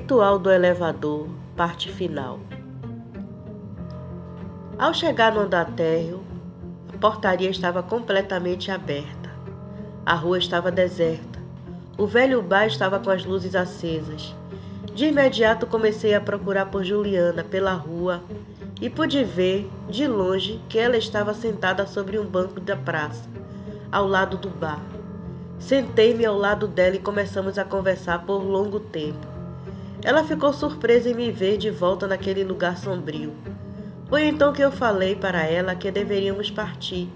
Ritual do elevador, parte final. Ao chegar no andar térreo, a portaria estava completamente aberta. A rua estava deserta. O velho bar estava com as luzes acesas. De imediato comecei a procurar por Juliana pela rua e pude ver, de longe, que ela estava sentada sobre um banco da praça, ao lado do bar. Sentei-me ao lado dela e começamos a conversar por longo tempo. Ela ficou surpresa em me ver de volta naquele lugar sombrio. Foi então que eu falei para ela que deveríamos partir,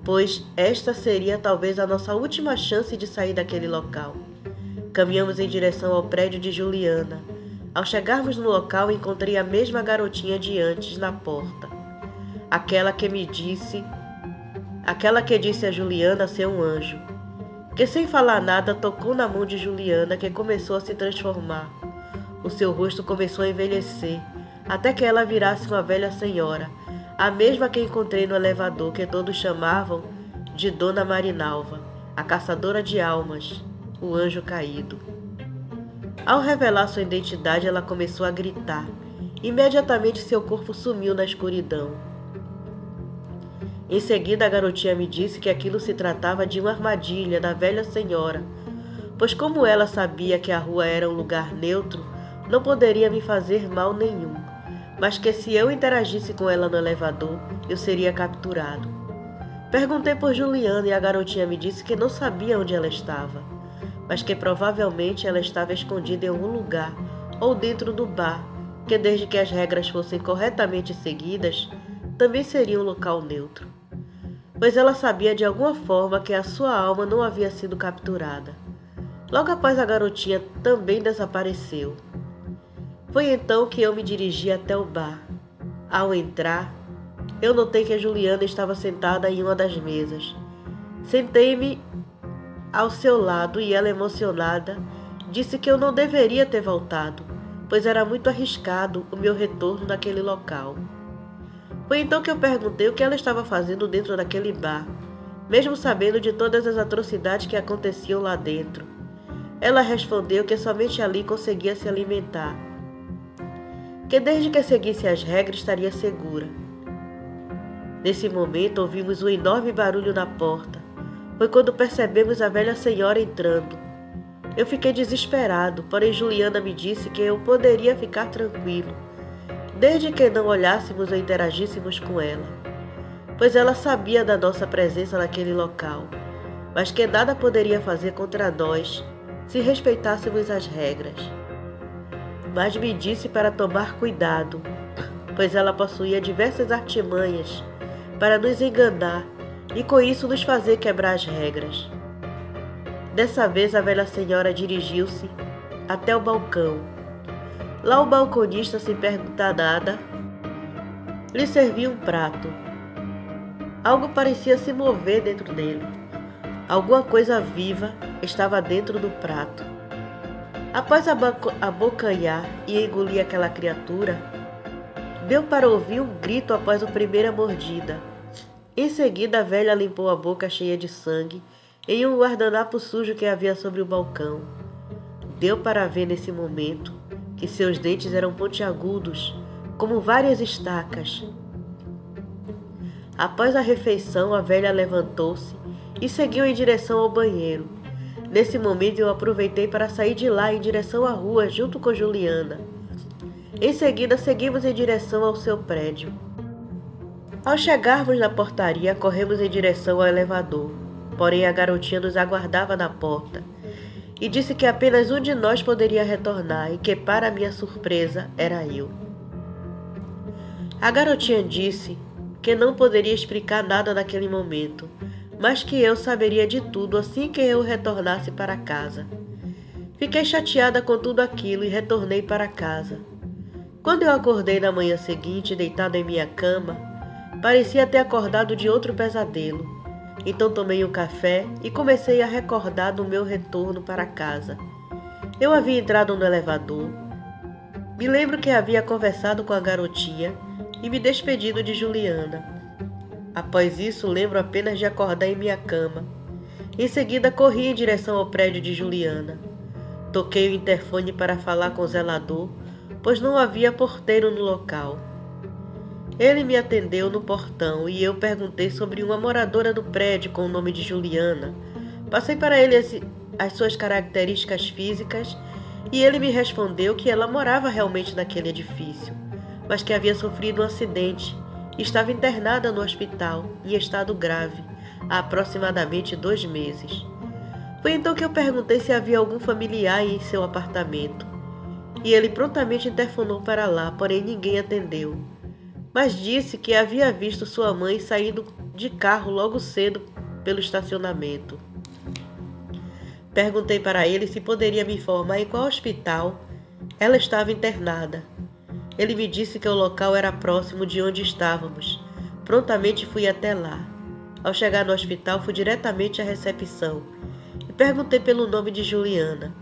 pois esta seria talvez a nossa última chance de sair daquele local. Caminhamos em direção ao prédio de Juliana. Ao chegarmos no local, encontrei a mesma garotinha de antes na porta. Aquela que disse a Juliana ser um anjo, que sem falar nada tocou na mão de Juliana, que começou a se transformar. O seu rosto começou a envelhecer, até que ela virasse uma velha senhora, a mesma que encontrei no elevador, que todos chamavam de Dona Marinalva, a caçadora de almas, o anjo caído. Ao revelar sua identidade, ela começou a gritar. Imediatamente seu corpo sumiu na escuridão. Em seguida, a garotinha me disse que aquilo se tratava de uma armadilha da velha senhora, pois como ela sabia que a rua era um lugar neutro, não poderia me fazer mal nenhum, mas que se eu interagisse com ela no elevador, eu seria capturado. Perguntei por Juliana e a garotinha me disse que não sabia onde ela estava, mas que provavelmente ela estava escondida em algum lugar ou dentro do bar, que desde que as regras fossem corretamente seguidas, também seria um local neutro, pois ela sabia de alguma forma que a sua alma não havia sido capturada. Logo após, a garotinha também desapareceu. Foi então que eu me dirigi até o bar. Ao entrar, eu notei que a Juliana estava sentada em uma das mesas. Sentei-me ao seu lado e ela, emocionada, disse que eu não deveria ter voltado, pois era muito arriscado o meu retorno naquele local. Foi então que eu perguntei o que ela estava fazendo dentro daquele bar, mesmo sabendo de todas as atrocidades que aconteciam lá dentro. Ela respondeu que somente ali conseguia se alimentar, que desde que seguisse as regras estaria segura. Nesse momento ouvimos um enorme barulho na porta. Foi quando percebemos a velha senhora entrando. Eu fiquei desesperado, porém Juliana me disse que eu poderia ficar tranquilo, desde que não olhássemos ou interagíssemos com ela, pois ela sabia da nossa presença naquele local, mas que nada poderia fazer contra nós se respeitássemos as regras. Mas me disse para tomar cuidado, pois ela possuía diversas artimanhas para nos enganar e com isso nos fazer quebrar as regras. Dessa vez a velha senhora dirigiu-se até o balcão. Lá o balconista, sem perguntar nada, lhe serviu um prato. Algo parecia se mover dentro dele. Alguma coisa viva estava dentro do prato. Após abocanhar e engolir aquela criatura, deu para ouvir um grito após a primeira mordida. Em seguida, a velha limpou a boca cheia de sangue em um guardanapo sujo que havia sobre o balcão. Deu para ver nesse momento que seus dentes eram pontiagudos, como várias estacas. Após a refeição, a velha levantou-se e seguiu em direção ao banheiro. Nesse momento, eu aproveitei para sair de lá em direção à rua junto com Juliana. Em seguida, seguimos em direção ao seu prédio. Ao chegarmos na portaria, corremos em direção ao elevador. Porém, a garotinha nos aguardava na porta e disse que apenas um de nós poderia retornar e que, para minha surpresa, era eu. A garotinha disse que não poderia explicar nada naquele momento, mas que eu saberia de tudo assim que eu retornasse para casa. Fiquei chateada com tudo aquilo e retornei para casa. Quando eu acordei na manhã seguinte, deitado em minha cama, parecia ter acordado de outro pesadelo. Então tomei um café e comecei a recordar do meu retorno para casa. Eu havia entrado no elevador. Me lembro que havia conversado com a garotinha e me despedido de Juliana. Após isso, lembro apenas de acordar em minha cama. Em seguida, corri em direção ao prédio de Juliana. Toquei o interfone para falar com o zelador, pois não havia porteiro no local. Ele me atendeu no portão e eu perguntei sobre uma moradora do prédio com o nome de Juliana. Passei para ele as suas características físicas e ele me respondeu que ela morava realmente naquele edifício, mas que havia sofrido um acidente e estava internada no hospital em estado grave há aproximadamente 2 meses. Foi então que eu perguntei se havia algum familiar em seu apartamento e ele prontamente interfonou para lá, porém ninguém atendeu. Mas disse que havia visto sua mãe saindo de carro logo cedo pelo estacionamento. Perguntei para ele se poderia me informar em qual hospital ela estava internada. Ele me disse que o local era próximo de onde estávamos. Prontamente fui até lá. Ao chegar no hospital, fui diretamente à recepção e perguntei pelo nome de Juliana.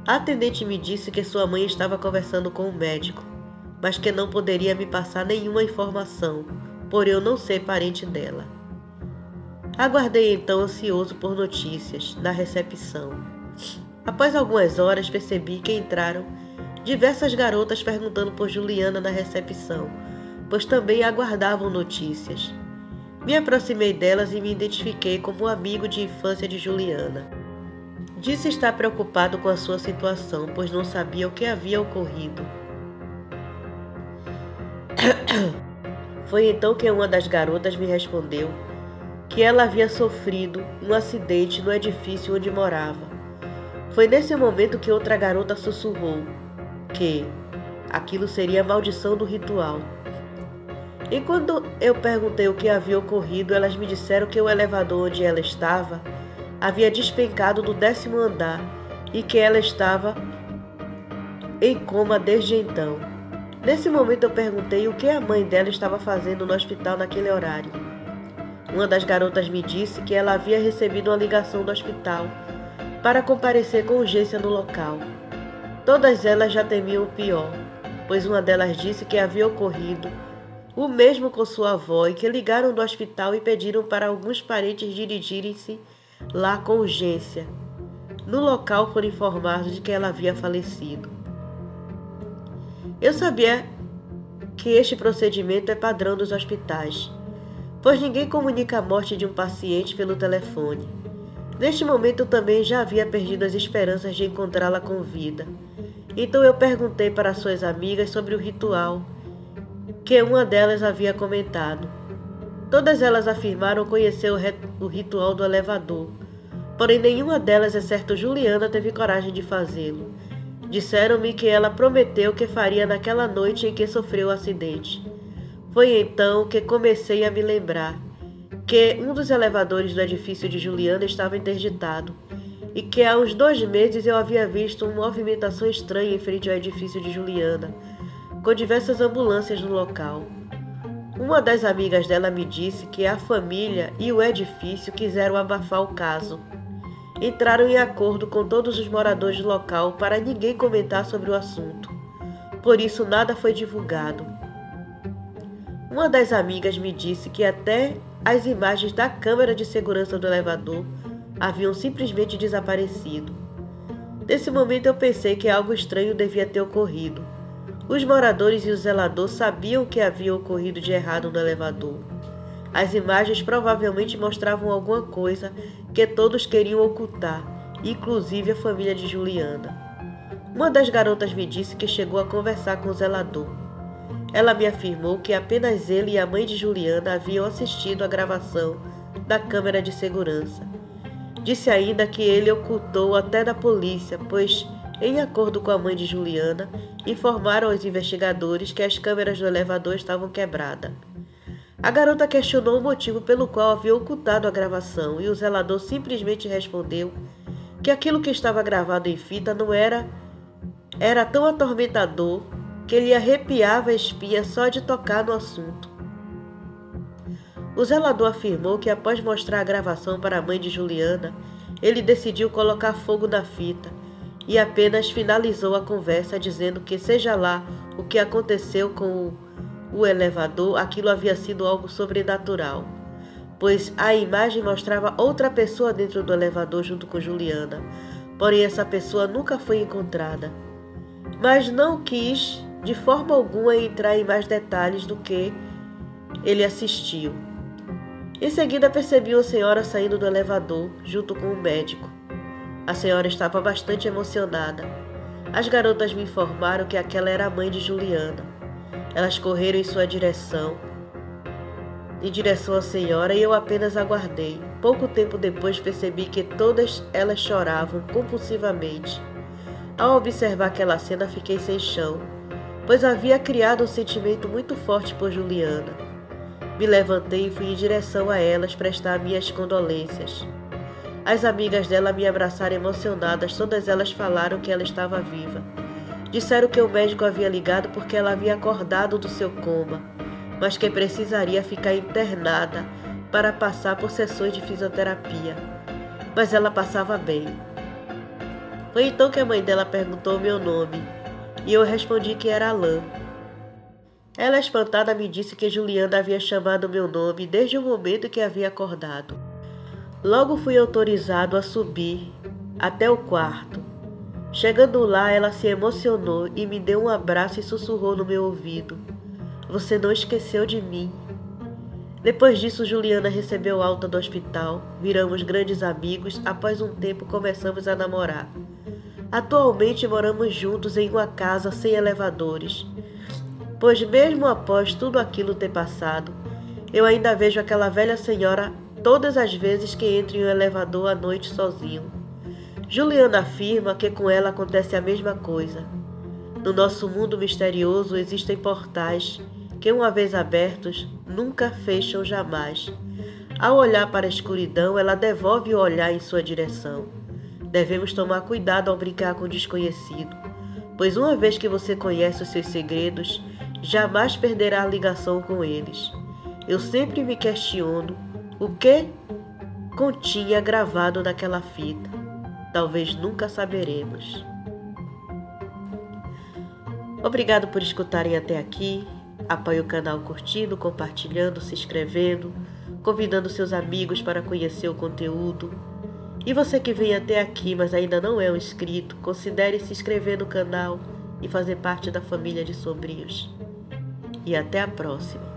A atendente me disse que sua mãe estava conversando com o médico, mas que não poderia me passar nenhuma informação, por eu não ser parente dela. Aguardei então ansioso por notícias na recepção. Após algumas horas percebi que entraram diversas garotas perguntando por Juliana na recepção, pois também aguardavam notícias. Me aproximei delas e me identifiquei como amigo de infância de Juliana. Disse estar preocupado com a sua situação, pois não sabia o que havia ocorrido. Foi então que uma das garotas me respondeu que ela havia sofrido um acidente no edifício onde morava. Foi nesse momento que outra garota sussurrou que aquilo seria a maldição do ritual. E quando eu perguntei o que havia ocorrido, elas me disseram que o elevador onde ela estava havia despencado do 10º andar e que ela estava em coma desde então. Nesse momento eu perguntei o que a mãe dela estava fazendo no hospital naquele horário. Uma das garotas me disse que ela havia recebido uma ligação do hospital para comparecer com urgência no local. Todas elas já temiam o pior, pois uma delas disse que havia ocorrido o mesmo com sua avó e que ligaram do hospital e pediram para alguns parentes dirigirem-se lá com urgência. No local foram informados de que ela havia falecido. Eu sabia que este procedimento é padrão dos hospitais, pois ninguém comunica a morte de um paciente pelo telefone. Neste momento eu também já havia perdido as esperanças de encontrá-la com vida. Então eu perguntei para suas amigas sobre o ritual que uma delas havia comentado. Todas elas afirmaram conhecer o ritual do elevador, porém nenhuma delas, exceto Juliana, teve coragem de fazê-lo. Disseram-me que ela prometeu que faria naquela noite em que sofreu o acidente. Foi então que comecei a me lembrar que um dos elevadores do edifício de Juliana estava interditado e que há uns 2 meses eu havia visto uma movimentação estranha em frente ao edifício de Juliana, com diversas ambulâncias no local. Uma das amigas dela me disse que a família e o edifício quiseram abafar o caso. Entraram em acordo com todos os moradores do local para ninguém comentar sobre o assunto. Por isso nada foi divulgado. Uma das amigas me disse que até as imagens da câmera de segurança do elevador haviam simplesmente desaparecido. Nesse momento eu pensei que algo estranho devia ter ocorrido. Os moradores e o zelador sabiam o que havia ocorrido de errado no elevador. As imagens provavelmente mostravam alguma coisa que todos queriam ocultar, inclusive a família de Juliana. Uma das garotas me disse que chegou a conversar com o zelador. Ela me afirmou que apenas ele e a mãe de Juliana haviam assistido à gravação da câmera de segurança. Disse ainda que ele ocultou até da polícia, pois, em acordo com a mãe de Juliana, informaram aos investigadores que as câmeras do elevador estavam quebradas. A garota questionou o motivo pelo qual havia ocultado a gravação e o zelador simplesmente respondeu que aquilo que estava gravado em fita não era tão atormentador que lhe arrepiava a espinha só de tocar no assunto. O zelador afirmou que após mostrar a gravação para a mãe de Juliana, ele decidiu colocar fogo na fita e apenas finalizou a conversa dizendo que seja lá o que aconteceu com o elevador, aquilo havia sido algo sobrenatural, pois a imagem mostrava outra pessoa dentro do elevador junto com Juliana, porém essa pessoa nunca foi encontrada. Mas não quis de forma alguma entrar em mais detalhes do que ele assistiu. Em seguida percebi uma senhora saindo do elevador junto com um médico. A senhora estava bastante emocionada. As garotas me informaram que aquela era a mãe de Juliana. Elas correram em direção à senhora, e eu apenas aguardei. Pouco tempo depois percebi que todas elas choravam compulsivamente. Ao observar aquela cena, fiquei sem chão, pois havia criado um sentimento muito forte por Juliana. Me levantei e fui em direção a elas prestar minhas condolências. As amigas dela me abraçaram emocionadas, todas elas falaram que ela estava viva. Disseram que o médico havia ligado porque ela havia acordado do seu coma, mas que precisaria ficar internada para passar por sessões de fisioterapia. Mas ela passava bem. Foi então que a mãe dela perguntou meu nome, e eu respondi que era Alain. Ela, espantada, me disse que Juliana havia chamado meu nome desde o momento que havia acordado. Logo fui autorizado a subir até o quarto. Chegando lá, ela se emocionou e me deu um abraço e sussurrou no meu ouvido: "Você não esqueceu de mim." Depois disso, Juliana recebeu alta do hospital, viramos grandes amigos, após um tempo começamos a namorar. Atualmente moramos juntos em uma casa sem elevadores, pois mesmo após tudo aquilo ter passado, eu ainda vejo aquela velha senhora todas as vezes que entro em um elevador à noite sozinho. Juliana afirma que com ela acontece a mesma coisa. No nosso mundo misterioso existem portais que, uma vez abertos, nunca fecham jamais. Ao olhar para a escuridão, ela devolve o olhar em sua direção. Devemos tomar cuidado ao brincar com o desconhecido, pois uma vez que você conhece os seus segredos, jamais perderá a ligação com eles. Eu sempre me questiono o que continha gravado naquela fita. Talvez nunca saberemos. Obrigado por escutarem até aqui. Apoie o canal curtindo, compartilhando, se inscrevendo, convidando seus amigos para conhecer o conteúdo. E você que vem até aqui, mas ainda não é um inscrito, considere se inscrever no canal e fazer parte da família de Sombrios. E até a próxima.